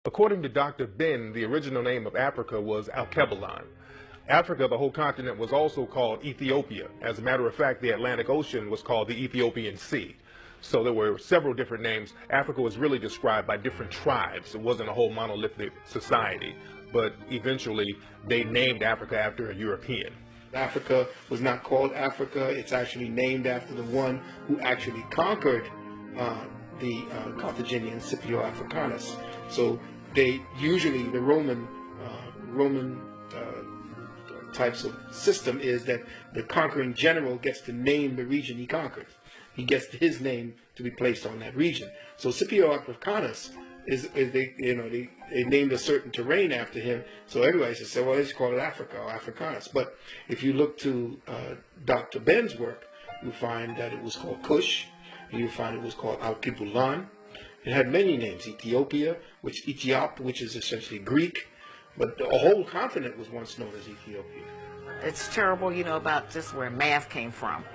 According to Dr. Ben, the original name of Africa was Alkebulan. Africa, the whole continent, was also called Ethiopia. As a matter of fact, the Atlantic Ocean was called the Ethiopian Sea. So there were several different names. Africa was really described by different tribes. It wasn't a whole monolithic society. But eventually, they named Africa after a European. Africa was not called Africa. It's actually named after the one who actually conquered the Carthaginian, Scipio Africanus. So they usually, the Roman types of system is that the conquering general gets to name the region he conquers. He gets his name to be placed on that region. So Scipio Africanus is they named a certain terrain after him. So everybody says, well, let's call it Africa or Africanus. But if you look to Dr. Ben's work, you find that it was called Kush, and you find it was called Alkebulan. It had many names: Ethiopia, which is essentially Greek, but the whole continent was once known as Ethiopia. It's terrible, about just where math came from.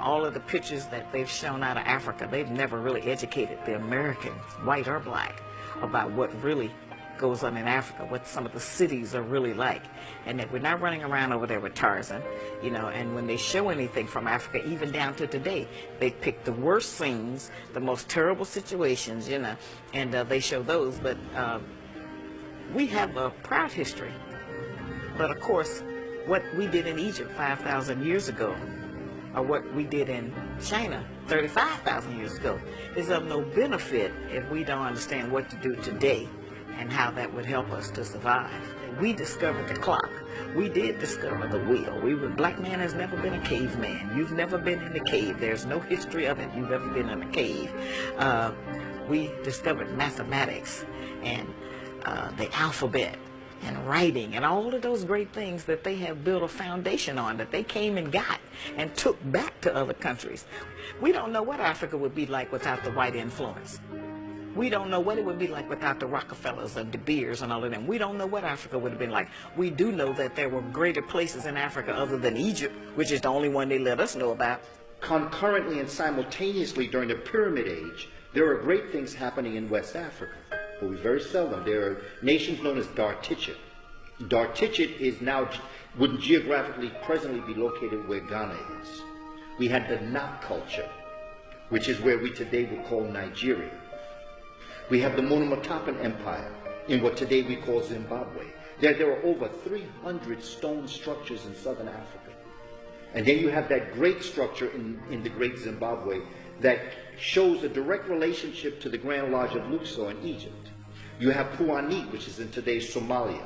All of the pictures that they've shown out of Africa, they've never really educated the Americans, white or black, about what really goes on in Africa, what some of the cities are really like. And that we're not running around over there with Tarzan, and when they show anything from Africa, even down to today, they pick the worst scenes, the most terrible situations, and they show those. But we have a proud history. But of course, what we did in Egypt 5,000 years ago, or what we did in China 35,000 years ago, is of no benefit if we don't understand what to do today and how that would help us to survive. We discovered the clock. We did discover the wheel. Black man has never been a caveman. You've never been in a cave. There's no history of it. You've ever been in a cave. We discovered mathematics and the alphabet and writing and all of those great things that they have built a foundation on, that they came and got and took back to other countries. We don't know what Africa would be like without the white influence. We don't know what it would be like without the Rockefellers and De Beers and all of them. We don't know what Africa would have been like. We do know that there were greater places in Africa other than Egypt, which is the only one they let us know about. Concurrently and simultaneously during the Pyramid Age, there are great things happening in West Africa. But we very seldom. There are nations known as Dar-Tichit. Dar-Tichit would geographically presently be located where Ghana is. We had the Nap culture, which is where we today would call Nigeria. We have the Monomotapa Empire in what today we call Zimbabwe. There are over 300 stone structures in southern Africa. And then you have that great structure in the great Zimbabwe that shows a direct relationship to the Grand Lodge of Luxor in Egypt. You have Puanit, which is in today's Somalia,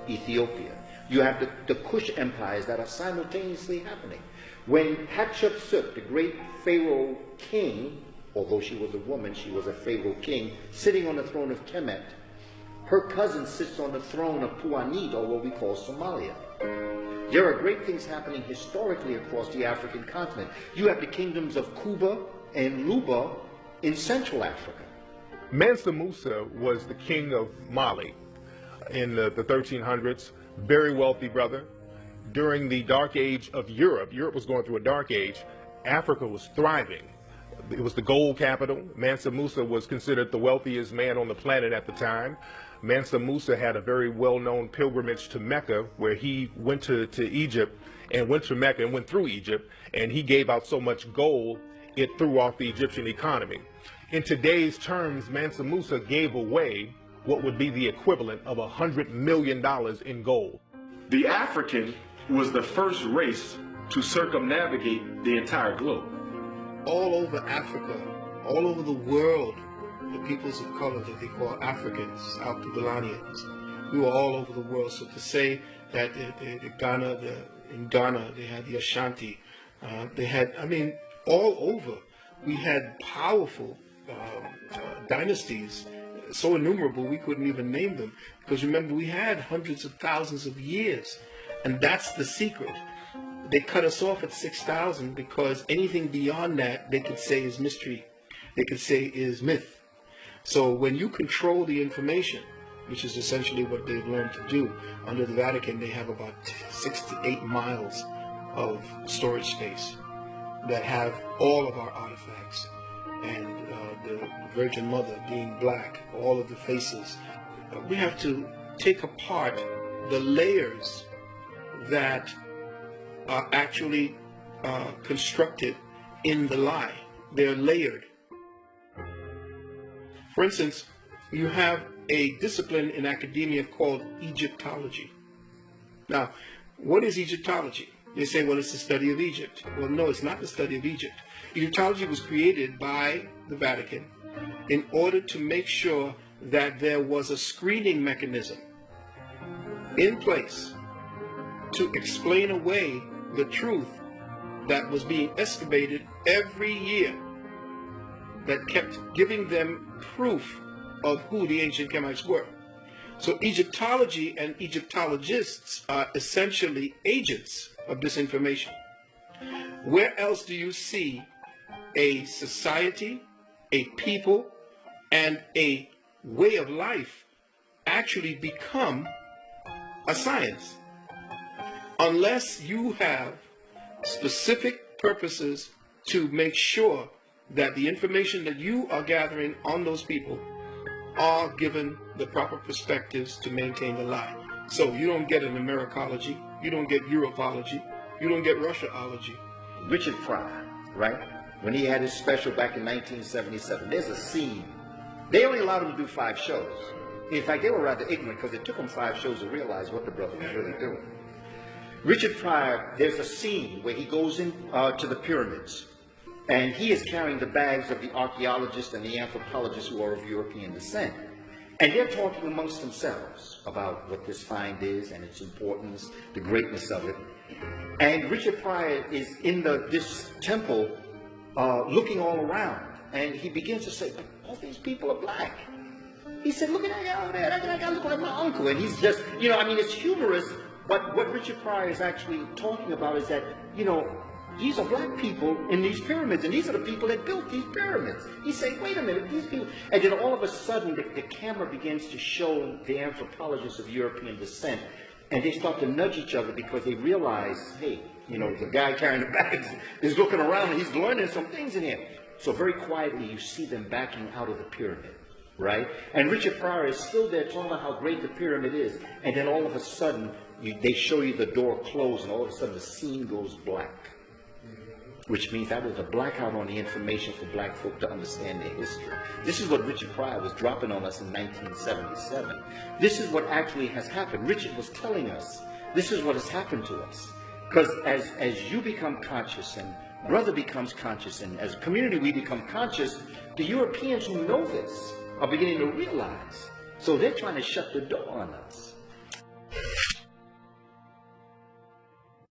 Ethiopia. You have the Kush empires that are simultaneously happening. When Hatshepsut, the great Pharaoh king, although she was a woman, she was a Pharaoh king, sitting on the throne of Kemet, her cousin sits on the throne of Puanit, or what we call Somalia. There are great things happening historically across the African continent. You have the kingdoms of Kuba and Luba in Central Africa. Mansa Musa was the king of Mali in the 1300s, very wealthy brother. During the dark age of Europe was going through a dark age, Africa was thriving. It was the gold capital. Mansa Musa was considered the wealthiest man on the planet at the time. Mansa Musa had a very well-known pilgrimage to Mecca, where he went to Egypt and went to Mecca and went through Egypt, and he gave out so much gold it threw off the Egyptian economy. In today's terms, Mansa Musa gave away what would be the equivalent of $100 million in gold. The African was the first race to circumnavigate the entire globe. All over Africa, all over the world, the peoples of color that they call Africans, Alkebulanans, we were all over the world. So to say that in Ghana they had the Ashanti, they had, all over. We had powerful dynasties, so innumerable we couldn't even name them. Because remember, we had hundreds of thousands of years, and that's the secret. They cut us off at 6,000 because anything beyond that they could say is mystery. They could say is myth. So when you control the information, which is essentially what they've learned to do, under the Vatican they have about 6 to 8 miles of storage space that have all of our artifacts. And the Virgin Mother being black, all of the faces, we have to take apart the layers that are actually constructed in the lie. They're layered. For instance, you have a discipline in academia called Egyptology. Now, what is Egyptology? They say, well, it's the study of Egypt. Well, no, it's not the study of Egypt. Egyptology was created by the Vatican in order to make sure that there was a screening mechanism in place to explain away the truth that was being excavated every year, that kept giving them proof of who the ancient Kemites were. So Egyptology and Egyptologists are essentially agents of this information. Where else do you see a society, a people, and a way of life actually become a science? Unless you have specific purposes to make sure that the information that you are gathering on those people are given the proper perspectives to maintain the lie. So you don't get an Americology, you don't get Europology, you don't get Russiaology. Richard Pryor, right? When he had his special back in 1977, there's a scene. They only allowed him to do 5 shows. In fact, they were rather ignorant because it took them 5 shows to realize what the brother was really doing. Richard Pryor, there's a scene where he goes in to the pyramids, and he is carrying the bags of the archaeologists and the anthropologists who are of European descent. And they're talking amongst themselves about what this find is and its importance, the greatness of it. And Richard Pryor is in this temple looking all around, and he begins to say, but all these people are black. He said, look at that guy over there, that guy looks like my uncle. And he's just, it's humorous, but what Richard Pryor is actually talking about is that, these are black people in these pyramids, and these are the people that built these pyramids. He's saying, wait a minute, these people... And then all of a sudden, the camera begins to show the anthropologists of European descent, and they start to nudge each other because they realize, hey, the guy carrying the bags is looking around, and he's learning some things in here. So very quietly, you see them backing out of the pyramid, right? And Richard Pryor is still there talking about how great the pyramid is, and then all of a sudden, they show you the door close, and all of a sudden, the scene goes black. Which means that was a blackout on the information for black folk to understand their history. This is what Richard Pryor was dropping on us in 1977. This is what actually has happened. Richard was telling us, this is what has happened to us. Because as you become conscious, and brother becomes conscious, and as a community we become conscious, the Europeans who know this are beginning to realize. So they're trying to shut the door on us.